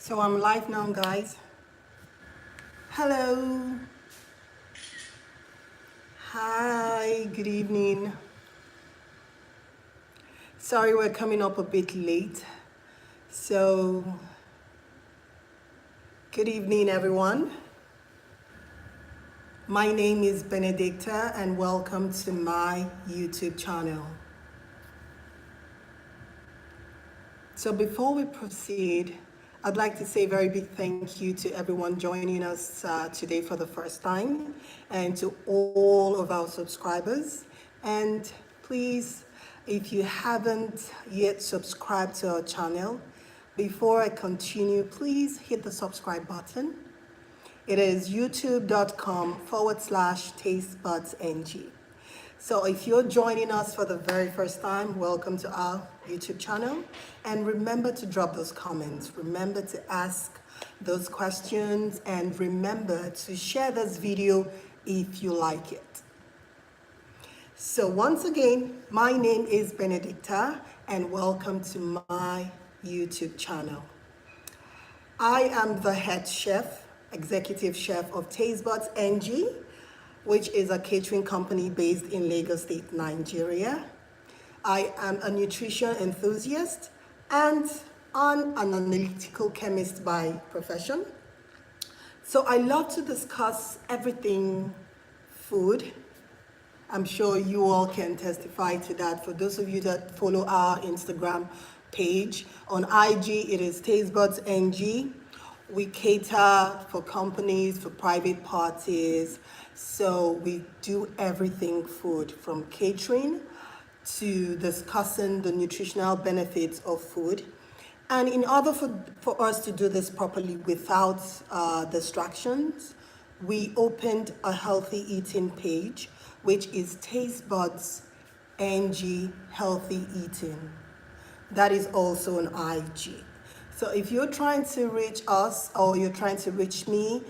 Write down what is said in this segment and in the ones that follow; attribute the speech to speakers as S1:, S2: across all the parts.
S1: So I'm live now, guys. Hello. Hi, good evening. Sorry we're coming up a bit late. So, good evening, everyone. My name is Benedicta, and welcome to my YouTube channel. So before we proceed, I'd like to say a very big thank you to everyone joining us today for the first time, and to all of our subscribers. And please, if you haven't yet subscribed to our channel, before I continue, please hit the subscribe button. It is youtube.com/tastebudzng. So if you're joining us for the very first time, welcome to our YouTube channel. And remember to drop those comments. Remember to ask those questions. And remember to share this video if you like it. So once again, my name is Benedicta, and welcome to my YouTube channel. I am the head chef, executive chef of Tastebudz NG, which is a catering company based in Lagos State, Nigeria. I am a nutrition enthusiast and an analytical chemist by profession. So I love to discuss everything food. I'm sure you all can testify to that. For those of you that follow our Instagram page, on IG it is Tastebudz NG. We cater for companies, for private parties. So we do everything food, from catering to discussing the nutritional benefits of food. And in order for us to do this properly without distractions, we opened a healthy eating page, which is Tastebudz NG Healthy Eating. That is also on IG. So if you're trying to reach us, or you're trying to reach me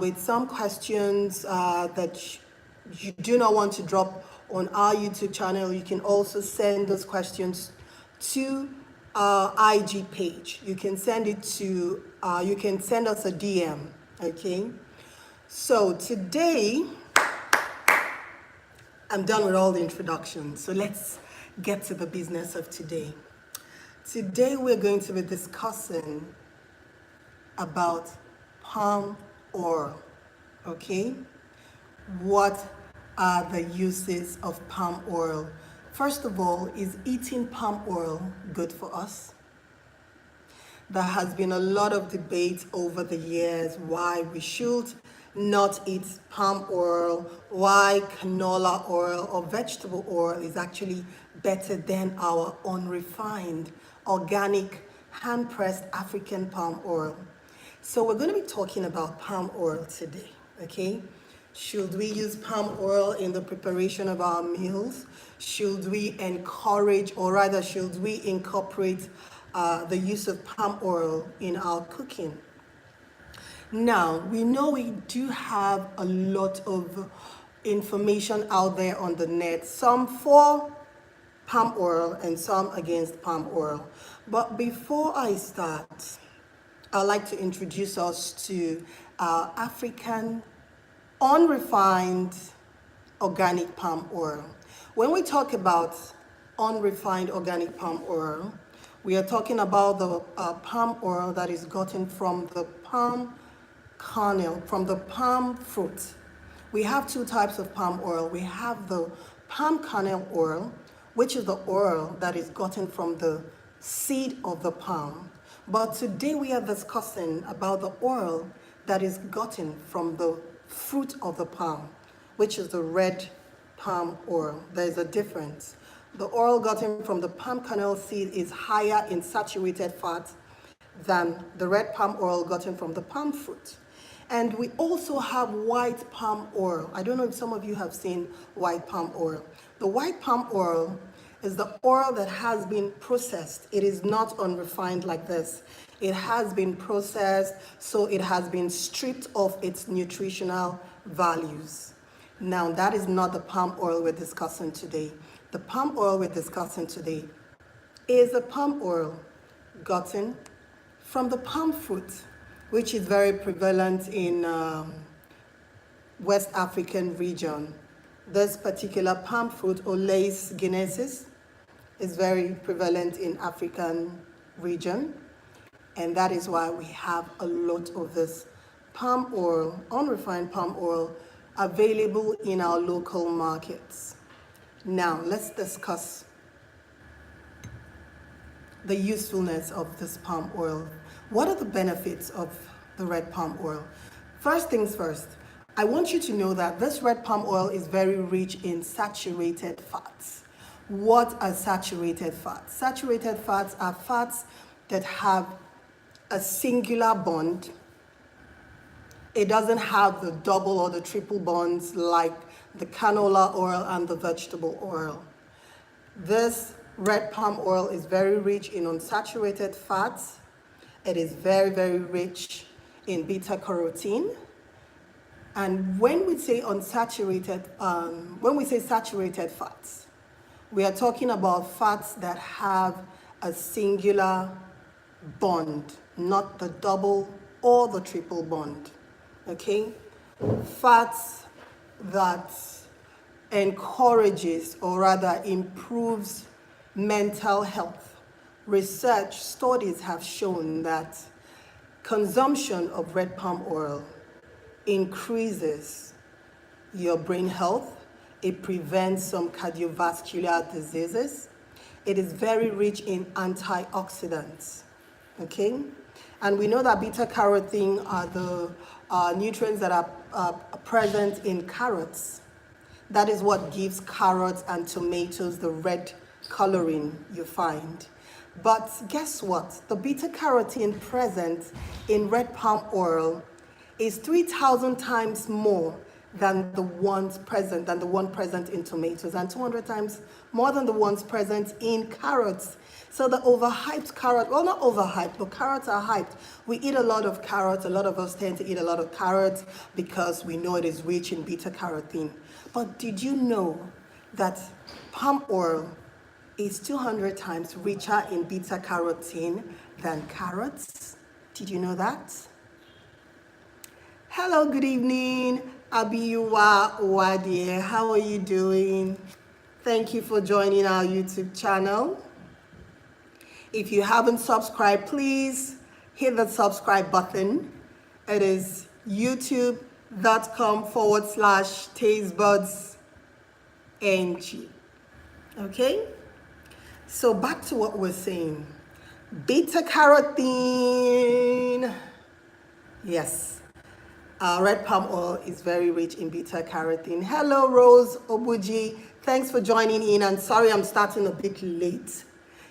S1: with some questions that you do not want to drop on our YouTube channel, you can also send those questions to our IG page. You can send it to, you can send us a DM, okay? So today, I'm done with all the introductions. So let's get to the business of today. Today we're going to be discussing about palm oil, okay? What are the uses of palm oil? First of all, is eating palm oil good for us? There has been a lot of debate over the years why we should not eat palm oil, why canola oil or vegetable oil is actually better than our unrefined, organic, hand-pressed African palm oil. So we're going to be talking about palm oil today, okay? Should we use palm oil in the preparation of our meals? Should we encourage, or rather should we incorporate the use of palm oil in our cooking? Now, we know we do have a lot of information out there on the net, some for palm oil and some against palm oil. But before I start, I'd like to introduce us to our African unrefined organic palm oil. When we talk about unrefined organic palm oil, we are talking about the palm oil that is gotten from the palm kernel, from the palm fruit. We have two types of palm oil. We have the palm kernel oil, which is the oil that is gotten from the seed of the palm. But today we are discussing about the oil that is gotten from the fruit of the palm, which is the red palm oil. There is a difference. The oil gotten from the palm kernel seed is higher in saturated fat than the red palm oil gotten from the palm fruit. And we also have white palm oil. I don't know if some of you have seen white palm oil. The white palm oil is the oil that has been processed. It is not unrefined like this. It has been processed, so it has been stripped of its nutritional values. Now, that is not the palm oil we're discussing today. The palm oil we're discussing today is a palm oil gotten from the palm fruit, which is very prevalent in West African region. This particular palm fruit, Olaus guinensis, is very prevalent in African region, and that is why we have a lot of this palm oil, unrefined palm oil, available in our local markets. Now, let's discuss the usefulness of this palm oil. What are the benefits of the red palm oil? First things first, I want you to know that this red palm oil is very rich in saturated fats. What are saturated fats? Saturated fats are fats that have a singular bond. It doesn't have the double or the triple bonds like the canola oil and the vegetable oil. This red palm oil is very rich in unsaturated fats. It is very, very rich in beta carotene. And when we say saturated fats, we are talking about fats that have a singular bond, not the double or the triple bond. Okay? Fats that encourages or rather improves mental health. Research studies have shown that consumption of red palm oil increases your brain health. It prevents some cardiovascular diseases. It is very rich in antioxidants. Okay? And we know that beta carotene are the nutrients that are present in carrots. That is what gives carrots and tomatoes the red coloring you find. But guess what? The beta carotene present in red palm oil is 3,000 times more than the one present in tomatoes, and 200 times more than the ones present in carrots. So the overhyped carrot, well, not overhyped, but carrots are hyped. We eat a lot of carrots. A lot of us tend to eat a lot of carrots because we know it is rich in beta carotene. But did you know that palm oil is 200 times richer in beta carotene than carrots? Did you know that? Hello, good evening. Abiyuwa Owadie, how are you doing? Thank you for joining our YouTube channel. If you haven't subscribed, please hit the subscribe button. It is youtube.com/Tastebudz NG. Okay? So back to what we're saying. Beta carotene. Yes. Red palm oil is very rich in beta carotene. Hello, Rose Obuji. Thanks for joining in. And sorry I'm starting a bit late.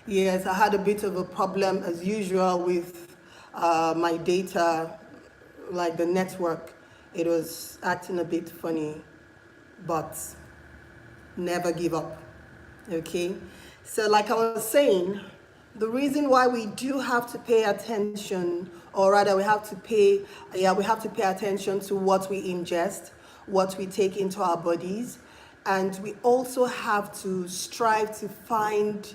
S1: Yes, I had a bit of a problem as usual with my data, like the network. It was acting a bit funny, but never give up. Okay? So like I was saying, the reason why we do have to pay attention, or rather we have to pay attention to what we ingest, what we take into our bodies, and we also have to strive to find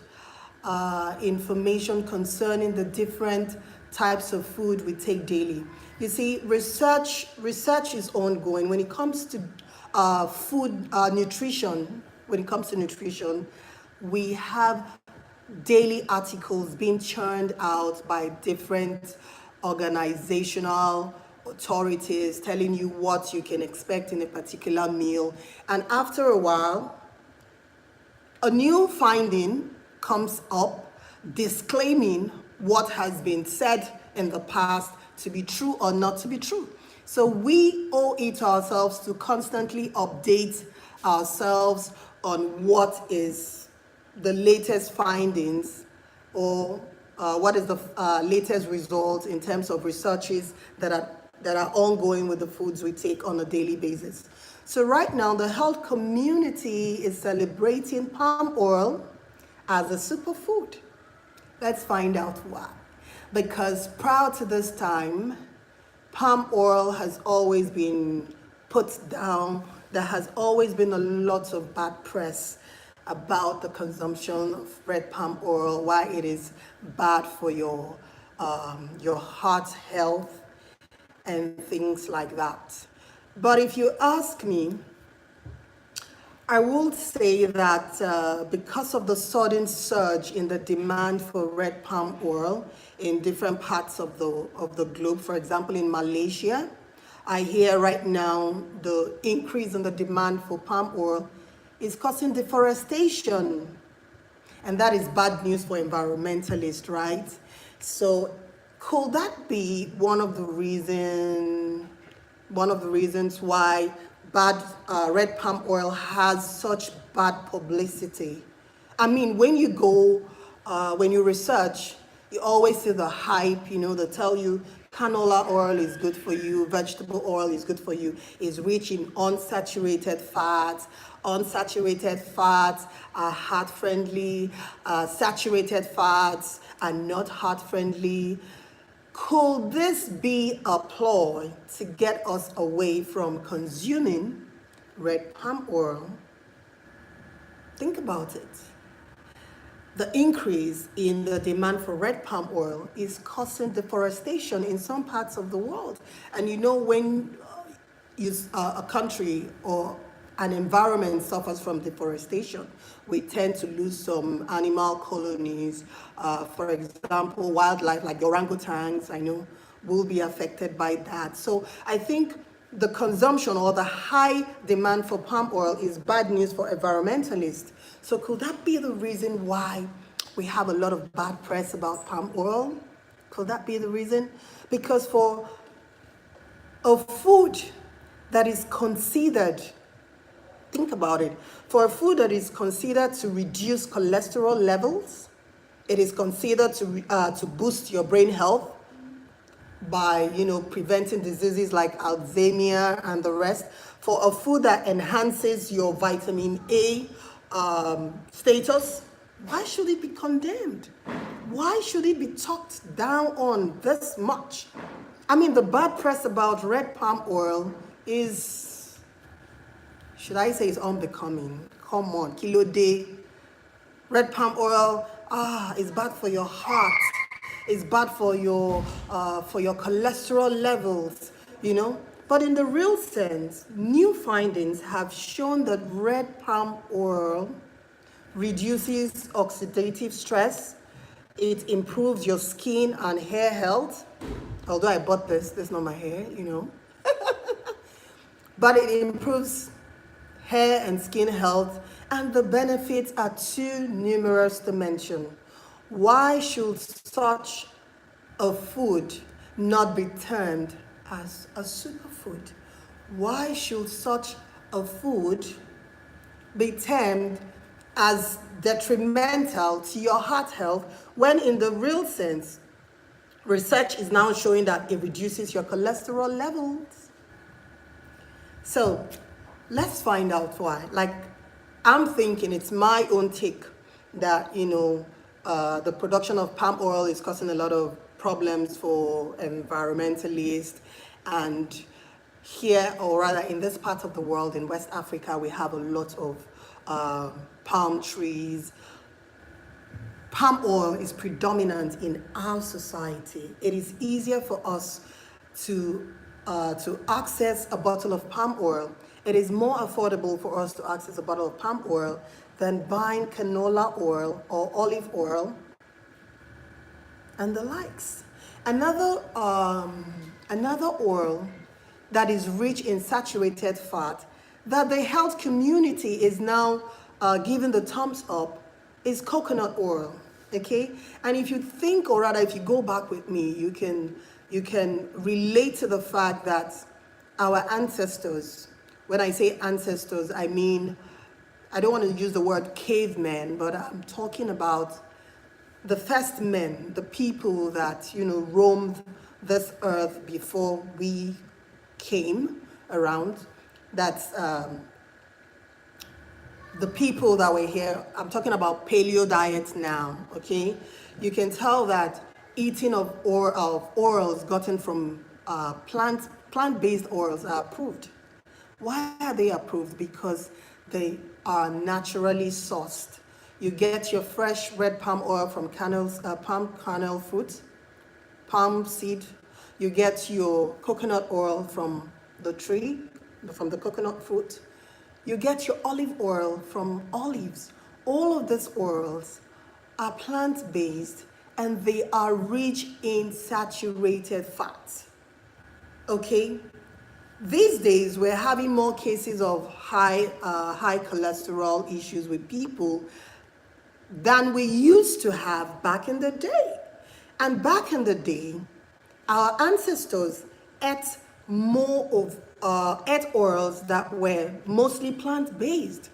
S1: information concerning the different types of food we take daily. You see, research is ongoing when it comes to nutrition. When it comes to nutrition, we have daily articles being churned out by different organizational authorities telling you what you can expect in a particular meal. And after a while, a new finding comes up disclaiming what has been said in the past to be true or not to be true. So we owe it to ourselves to constantly update ourselves on what is the latest findings, or what is the latest results in terms of researches that are ongoing with the foods we take on a daily basis. So right now, the health community is celebrating palm oil as a superfood. Let's find out why. Because prior to this time, palm oil has always been put down. There has always been a lot of bad press about the consumption of red palm oil, why it is bad for your your heart health, and things like that. But if you ask me, I will say that because of the sudden surge in the demand for red palm oil in different parts of the globe, for example, in Malaysia, I hear right now the increase in the demand for palm oil is causing deforestation. And that is bad news for environmentalists, right? So could that be one of the reasons why bad red palm oil has such bad publicity? I mean, when you go, when you research, you always see the hype, they tell you canola oil is good for you, vegetable oil is good for you, is rich in unsaturated fats. Unsaturated fats are heart friendly, saturated fats are not heart friendly. Could this be a ploy to get us away from consuming red palm oil? Think about it. The increase in the demand for red palm oil is causing deforestation in some parts of the world. And when a country or an environment suffers from deforestation, we tend to lose some animal colonies. For example, wildlife like the orangutans, I know, will be affected by that. So I think the consumption or the high demand for palm oil is bad news for environmentalists. So could that be the reason why we have a lot of bad press about palm oil? Could that be the reason? Because for a food that is considered, think about it, for a food that is considered to reduce cholesterol levels, it is considered to boost your brain health by preventing diseases like Alzheimer and the rest, for a food that enhances your vitamin A status, why should it be condemned? Why should it be talked down on this much? I mean, the bad press about red palm oil is, should I say, is unbecoming. Come on, kilo day. Red palm oil, is bad for your heart. It's bad for your cholesterol levels, But in the real sense, new findings have shown that red palm oil reduces oxidative stress. It improves your skin and hair health. Although I bought this is not my hair, But it improves hair and skin health, and the benefits are too numerous to mention. Why should such a food not be termed as a superfood? Why should such a food be termed as detrimental to your heart health when in the real sense, research is now showing that it reduces your cholesterol levels? So let's find out why. I'm thinking it's my own take that, the production of palm oil is causing a lot of problems for environmentalists. And here, or rather in this part of the world, in West Africa, we have a lot of palm trees. Palm oil is predominant in our society. It is easier for us to access a bottle of palm oil. It is more affordable for us to access a bottle of palm oil than buying canola oil or olive oil and the likes. Another oil that is rich in saturated fat that the health community is now giving the thumbs up is coconut oil. Okay, and if you think, or rather if you go back with me, you can relate to the fact that our ancestors, when I say ancestors, I mean, I don't want to use the word cavemen, but I'm talking about the first men, the people that, roamed this earth before we came around. That's the people that were here. I'm talking about paleo diets now, okay? You can tell that eating of oils gotten from plant-based oils are approved. Why are they approved? Because they are naturally sourced. You get your fresh red palm oil from palm kernel fruit. palm seed, you get your coconut oil from the tree, from the coconut fruit. You get your olive oil from olives. All of these oils are plant-based and they are rich in saturated fat. Okay? These days, we're having more cases of high cholesterol issues with people than we used to have back in the day. And back in the day, our ancestors ate more of ate oils that were mostly plant-based.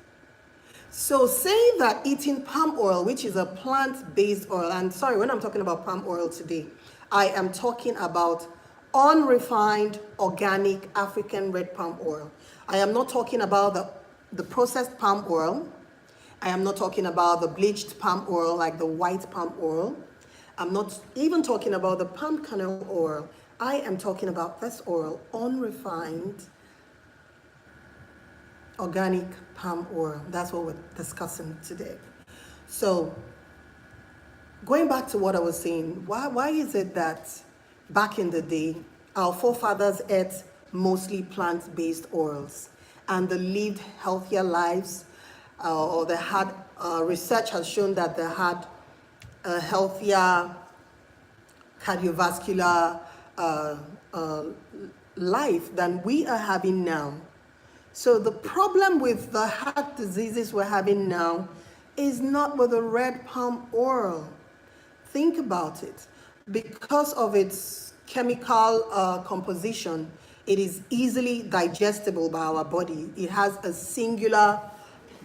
S1: So saying that eating palm oil, which is a plant-based oil, and sorry, when I'm talking about palm oil today, I am talking about unrefined, organic African red palm oil. I am not talking about the processed palm oil. I am not talking about the bleached palm oil, like the white palm oil. I'm not even talking about the palm kernel oil. I am talking about this oil, unrefined, organic palm oil. That's what we're discussing today. So, going back to what I was saying, why is it that back in the day, our forefathers ate mostly plant-based oils and they lived healthier lives, or they had, research has shown that they had a healthier cardiovascular life than we are having now? So the problem with the heart diseases we're having now is not with the red palm oil. Think about it. Because of its chemical composition, it is easily digestible by our body. It has a singular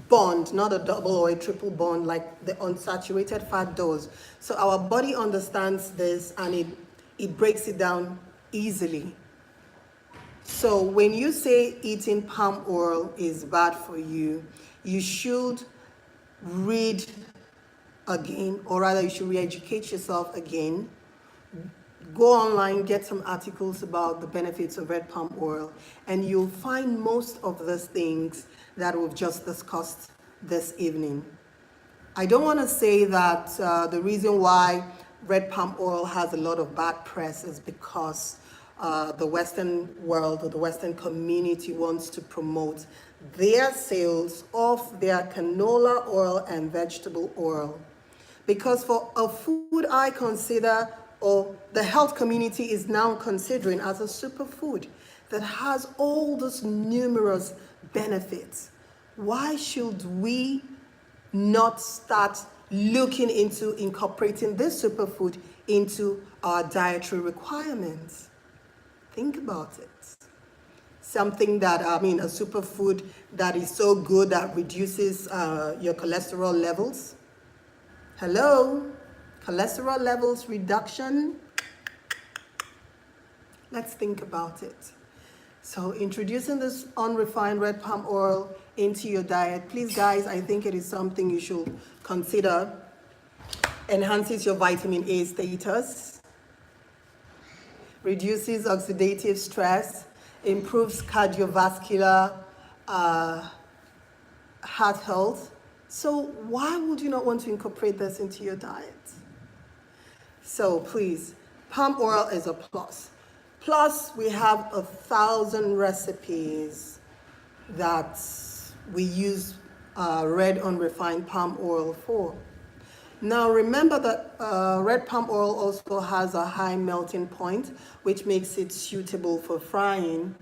S1: bond, not a double or a triple bond like the unsaturated fat does. So our body understands this and it breaks it down easily. So when you say eating palm oil is bad for you, you should read again, or rather you should re-educate yourself again. Go online, get some articles about the benefits of red palm oil, and you'll find most of these things that we've just discussed this evening. I don't want to say that the reason why red palm oil has a lot of bad press is because the Western world or the Western community wants to promote their sales of their canola oil and vegetable oil. Because for a food I consider, or the health community is now considering as a superfood that has all those numerous benefits, why should we not start looking into incorporating this superfood into our dietary requirements? Think about it. Something that, a superfood that is so good that reduces your cholesterol levels. Hello? Cholesterol levels reduction. Let's think about it. So introducing this unrefined red palm oil into your diet, please guys, I think it is something you should consider. Enhances your vitamin A status, reduces oxidative stress, improves cardiovascular heart health. So why would you not want to incorporate this into your diet? So please, palm oil is a plus. Plus, we have 1,000 recipes that we use red unrefined palm oil for. Now remember that red palm oil also has a high melting point, which makes it suitable for frying.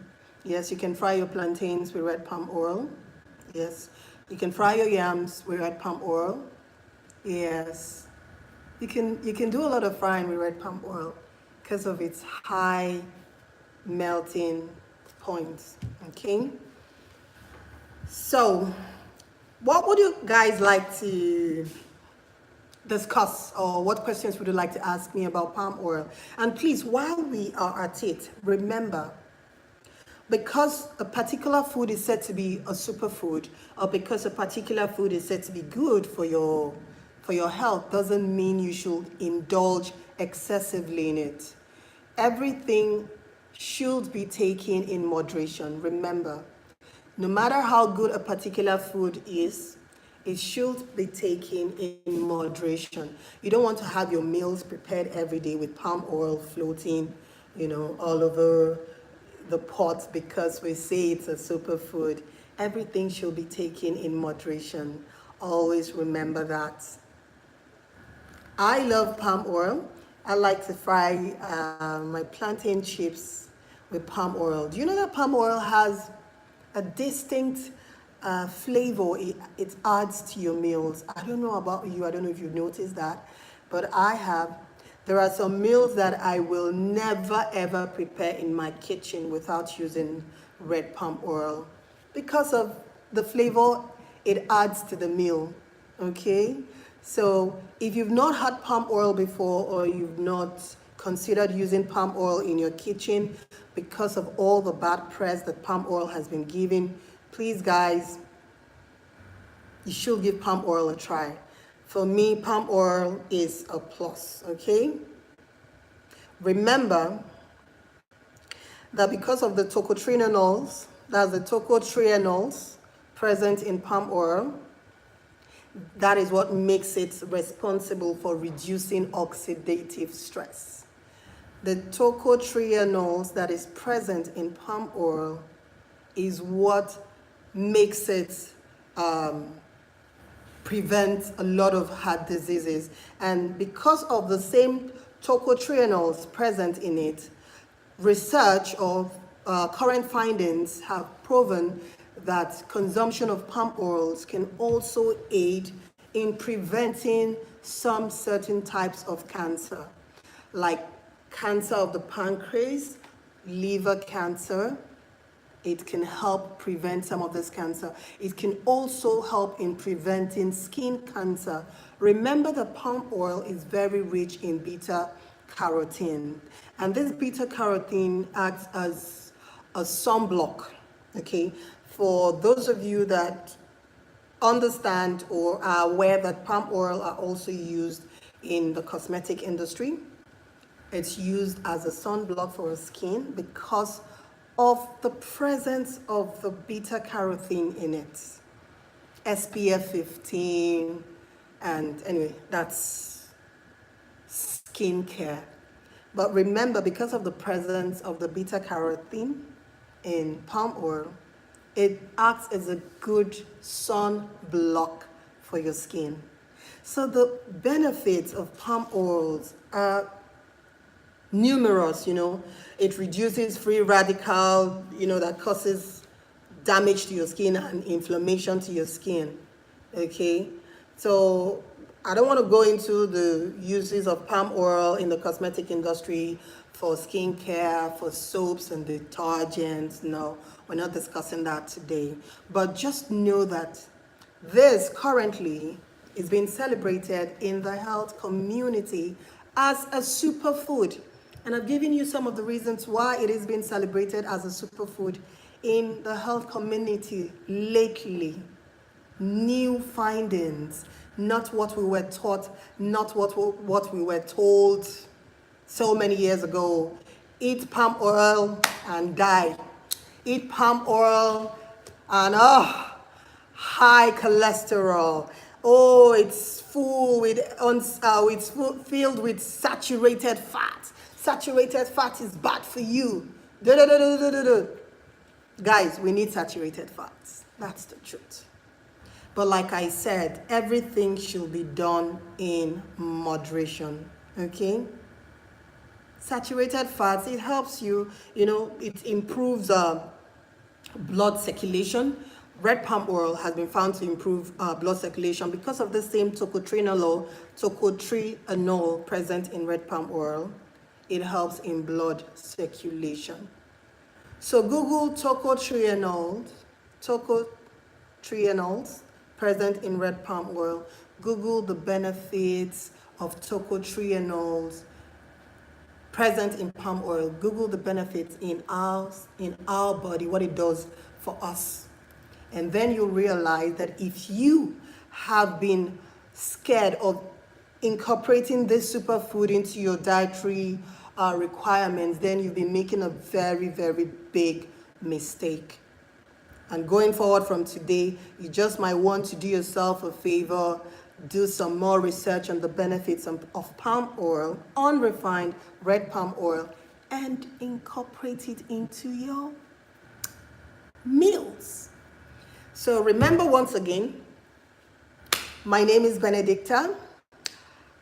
S1: Yes, you can fry your plantains with red palm oil. Yes, you can fry your yams with red palm oil. Yes, you can do a lot of frying with red palm oil because of its high melting point. Okay. So, what would you guys like to discuss, or what questions would you like to ask me about palm oil? And please, while we are at it, remember, because a particular food is said to be a superfood, or because a particular food is said to be good for your health, doesn't mean you should indulge excessively in it. Everything should be taken in moderation. Remember, no matter how good a particular food is, it should be taken in moderation. You don't want to have your meals prepared every day with palm oil floating, all over the pot because we say it's a superfood. Everything should be taken in moderation. Always remember that. I love palm oil. I like to fry my plantain chips with palm oil. Do you know that palm oil has a distinct flavor it adds to your meals? I don't know about you. I don't know if you've noticed that, but I have. There are some meals that I will never ever prepare in my kitchen without using red palm oil because of the flavor it adds to the meal. Okay? So if you've not had palm oil before, or you've not considered using palm oil in your kitchen because of all the bad press that palm oil has been given, please guys, you should give palm oil a try. For me, palm oil is a plus, okay? Remember that because of the tocotrienols, that's the tocotrienols present in palm oil, that is what makes it responsible for reducing oxidative stress. The tocotrienols that is present in palm oil is what makes it prevent a lot of heart diseases. And because of the same tocotrienols present in it, research or current findings have proven that consumption of palm oils can also aid in preventing some certain types of cancer, like cancer of the pancreas, liver cancer. It can help prevent some of this cancer. It can also help in preventing skin cancer. Remember that palm oil is very rich in beta carotene, and this beta carotene acts as a sunblock, okay? For those of you that understand or are aware that palm oil are also used in the cosmetic industry, it's used as a sunblock for our skin because of the presence of the beta carotene in it. SPF 15, and anyway, that's skincare. But remember, because of the presence of the beta carotene in palm oil, it acts as a good sun block for your skin. So the benefits of palm oils are numerous. It reduces free radical, that causes damage to your skin and inflammation to your skin. Okay, so I don't want to go into the uses of palm oil in the cosmetic industry for skincare, for soaps and detergents. No, we're not discussing that today. But just know that this currently is being celebrated in the health community as a superfood. And I've given you some of the reasons why it is being celebrated as a superfood in the health community lately. New findings, not what we were taught, not what we were told so many years ago. Eat palm oil and die. Eat palm oil and high cholesterol. Oh, it's full with filled with saturated fat. Saturated fat is bad for you. Guys, we need saturated fats. That's the truth. But like I said, everything should be done in moderation. Okay? Saturated fats, it helps you, it improves blood circulation. Red palm oil has been found to improve blood circulation because of the same tocotrienol present in red palm oil. It helps in blood circulation. So Google tocotrienols present in red palm oil. Google the benefits of tocotrienols present in palm oil. Google the benefits in our body, what it does for us. And then you'll realize that if you have been scared of incorporating this superfood into your dietary requirements, then you've been making a very, very big mistake. And going forward from today, you just might want to do yourself a favor, do some more research on the benefits of palm oil, unrefined red palm oil, and incorporate it into your meals. So remember, once again, my name is Benedicta.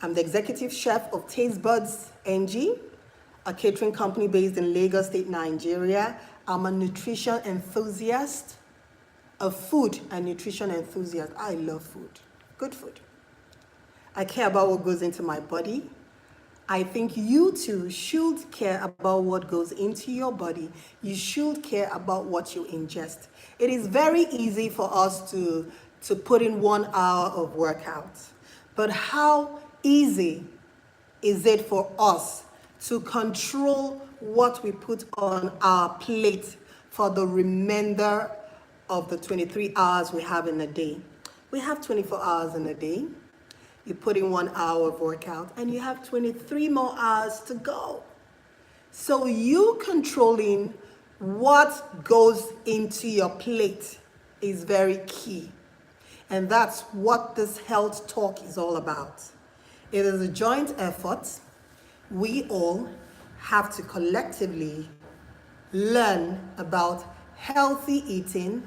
S1: I'm the executive chef of Tastebudz NG, a catering company based in Lagos State, Nigeria. I'm a nutrition enthusiast, a food and nutrition enthusiast. I love food, good food. I care about what goes into my body. I think you too should care about what goes into your body. You should care about what you ingest. It is very easy for us to put in 1 hour of workout. But how easy is it for us to control what we put on our plate for the remainder of the 23 hours we have in a day? We have 24 hours in a day. You put in 1 hour of workout and you have 23 more hours to go. So you controlling what goes into your plate is very key. And that's what this health talk is all about. It is a joint effort. We all have to collectively learn about healthy eating,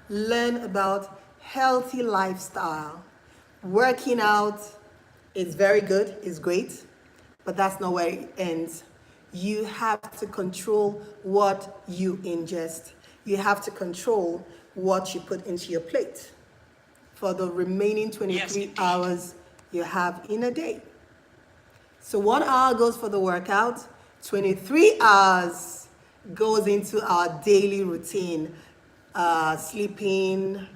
S1: learn about healthy lifestyle. Working out is very good, is great, but that's not where it ends. You have to control what you ingest. You have to control what you put into your plate for the remaining 23 hours you have in a day. So 1 hour goes for the workout, 23 hours goes into our daily routine, sleeping,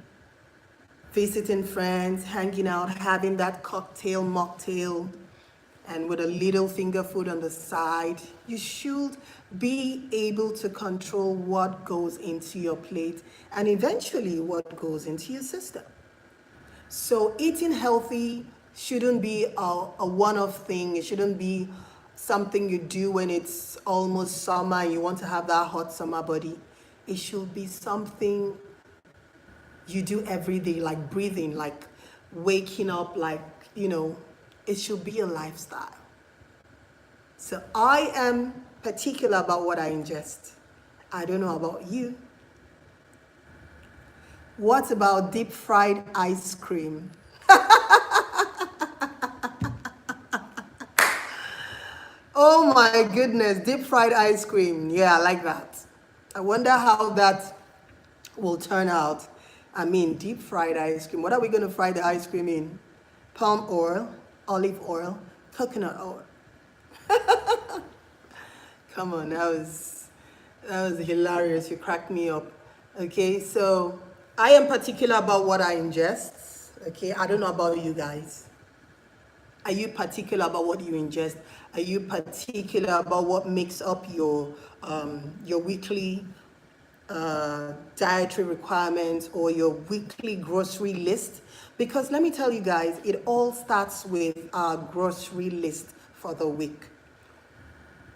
S1: visiting friends, hanging out, having that cocktail, mocktail, and with a little finger food on the side. You should be able to control what goes into your plate and eventually what goes into your system. So eating healthy shouldn't be a one-off thing. It shouldn't be something you do when it's almost summer and you want to have that hot summer body. It should be something you do every day, like breathing, like waking up, like, it should be a lifestyle. So I am particular about what I ingest. I don't know about you. What about deep fried ice cream? Oh my goodness, deep fried ice cream. Yeah, I like that. I wonder how that will turn out. I mean, deep fried ice cream. What are we going to fry the ice cream in? Palm oil, olive oil, coconut oil. Come on, that was hilarious. You cracked me up. Okay, so I am particular about what I ingest. Okay, I don't know about you guys. Are you particular about what you ingest? Are you particular about what makes up your weekly dietary requirements or your weekly grocery list? Because let me tell you guys, it all starts with our grocery list for the week.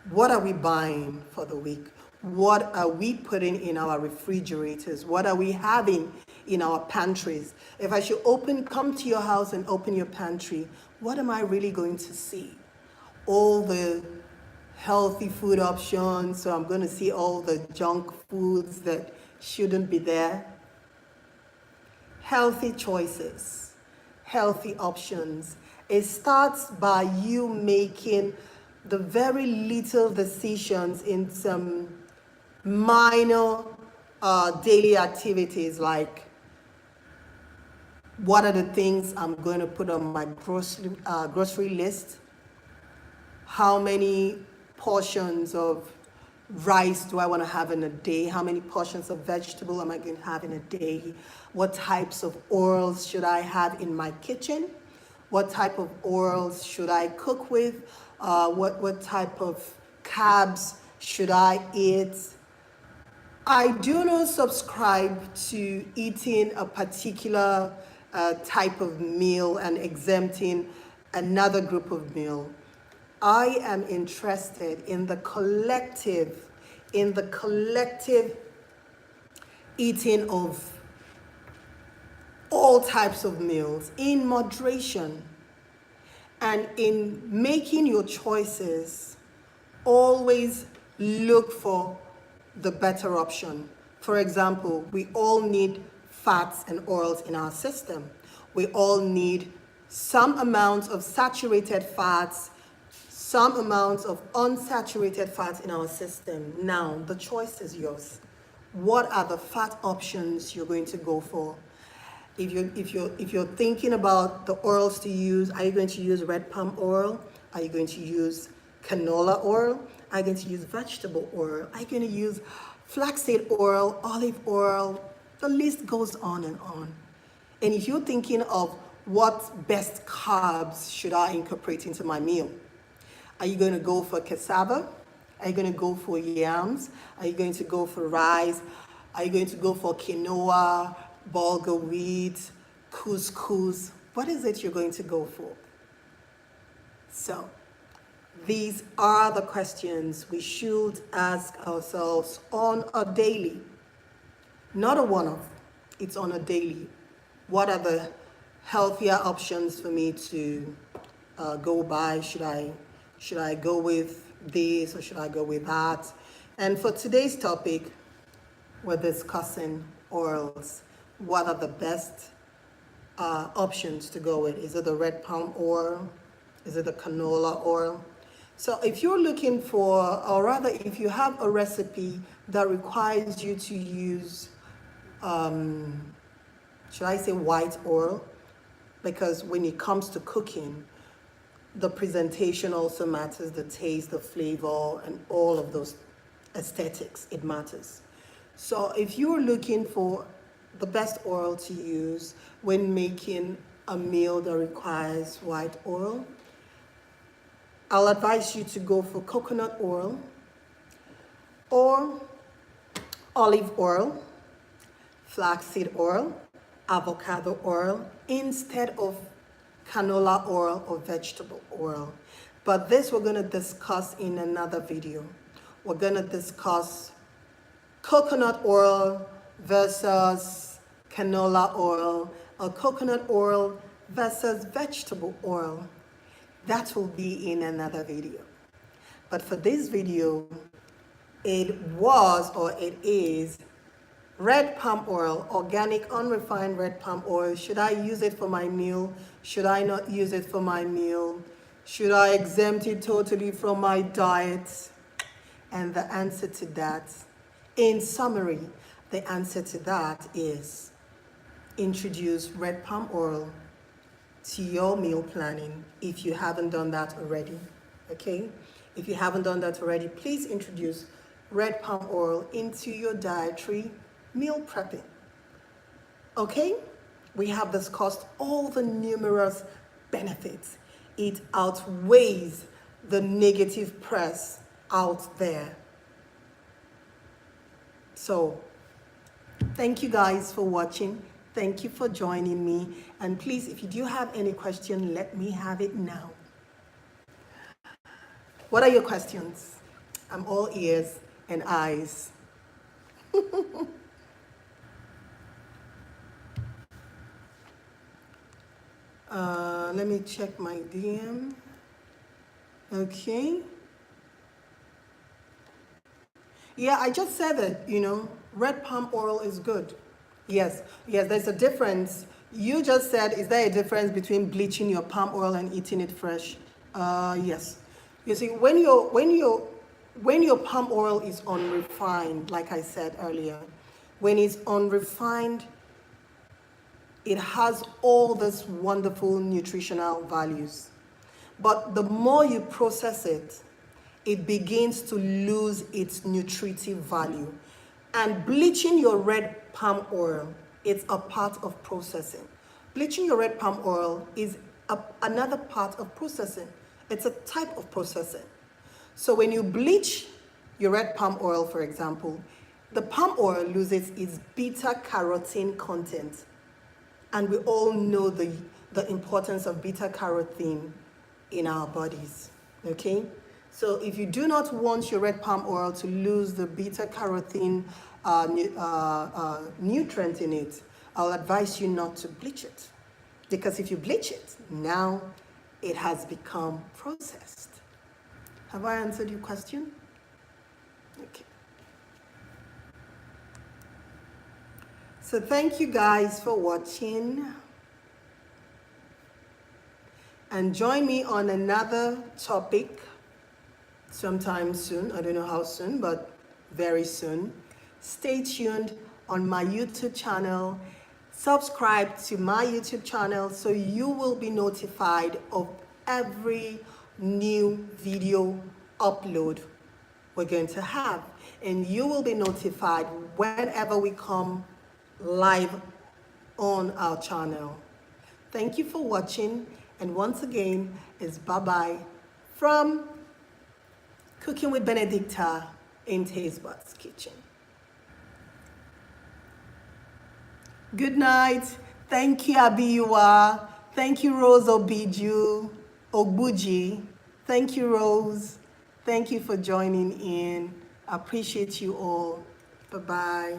S1: What are we buying for the week? What are we putting in our refrigerators? What are we having in our pantries? If I should come to your house and open your pantry, what am I really going to see? All the healthy food options, so I'm going to see all the junk foods that shouldn't be there. Healthy choices, healthy options. It starts by you making the very little decisions in some minor daily activities, like what are the things I'm going to put on my grocery list? How many portions of rice do I want to have in a day? How many portions of vegetable am I going to have in a day? What types of oils should I have in my kitchen? What type of oils should I cook with? What type of carbs should I eat? I do not subscribe to eating a particular type of meal and exempting another group of meal. I am interested in the collective eating of all types of meals in moderation. And in making your choices, always look for the better option. For example, we all need fats and oils in our system. We all need some amount of saturated fats, some amount of unsaturated fats in our system. Now, the choice is yours. What are the fat options you're going to go for? If you're thinking about the oils to use, are you going to use red palm oil? Are you going to use canola oil? Are you going to use vegetable oil? Are you going to use flaxseed oil, olive oil? The list goes on and on. And if you're thinking of what best carbs should I incorporate into my meal, are you going to go for cassava? Are you going to go for yams? Are you going to go for rice? Are you going to go for quinoa, bulgur wheat, couscous? What is it you're going to go for? So, these are the questions we should ask ourselves on a daily, not a one-off, it's on a daily. What are the healthier options for me to go by? Should I go with this or should I go with that? And for today's topic, we're discussing oils. What are the best options to go with? Is it the red palm oil? Is it the canola oil? So if you're looking for, or rather if you have a recipe that requires you to use, should I say white oil? Because when it comes to cooking, the presentation also matters, the taste, the flavor, and all of those aesthetics, it matters. So if you're looking for the best oil to use when making a meal that requires white oil, I'll advise you to go for coconut oil or olive oil, flaxseed oil, avocado oil, instead of canola oil or vegetable oil. But this we're going to discuss in another video. We're going to discuss coconut oil versus canola oil, or coconut oil versus vegetable oil. That will be in another video. But for this video, it was or it is red palm oil, organic, unrefined red palm oil. Should I use it for my meal? Should I not use it for my meal? Should I exempt it totally from my diet? And the answer to that, in summary, the answer to that is introduce red palm oil to your meal planning if you haven't done that already, okay? If you haven't done that already, please introduce red palm oil into your dietary meal prepping, okay? We have discussed all the numerous benefits. It outweighs the negative press out there. So, thank you guys for watching. Thank you for joining me. And please, if you do have any question, let me have it now. What are your questions? I'm all ears and eyes. Let me check my DM. Okay. Yeah, I just said that, red palm oil is good. Yes, there's a difference. You just said, is there a difference between bleaching your palm oil and eating it fresh? Yes. You see, when your palm oil is unrefined, like I said earlier, when it's unrefined, it has all this wonderful nutritional values. But the more you process it, it begins to lose its nutritive value. And bleaching your red palm oil, it's a part of processing. Bleaching your red palm oil is another part of processing. It's a type of processing. So when you bleach your red palm oil, for example, the palm oil loses its beta carotene content. And we all know the importance of beta carotene in our bodies, okay? So if you do not want your red palm oil to lose the beta carotene nutrient in it, I'll advise you not to bleach it. Because if you bleach it, now it has become processed. Have I answered your question? Okay. So thank you guys for watching. And join me on another topic sometime soon. I don't know how soon, but very soon. Stay tuned on my YouTube channel. Subscribe to my YouTube channel so you will be notified of every new video upload we're going to have. And you will be notified whenever we come live on our channel. Thank you for watching. And once again, it's bye-bye from Cooking with Benedicta in Tastebudz Kitchen. Good night. Thank you, Abiwa. Thank you, Rose Ogbuji. Thank you, Rose. Thank you for joining in. I appreciate you all. Bye-bye.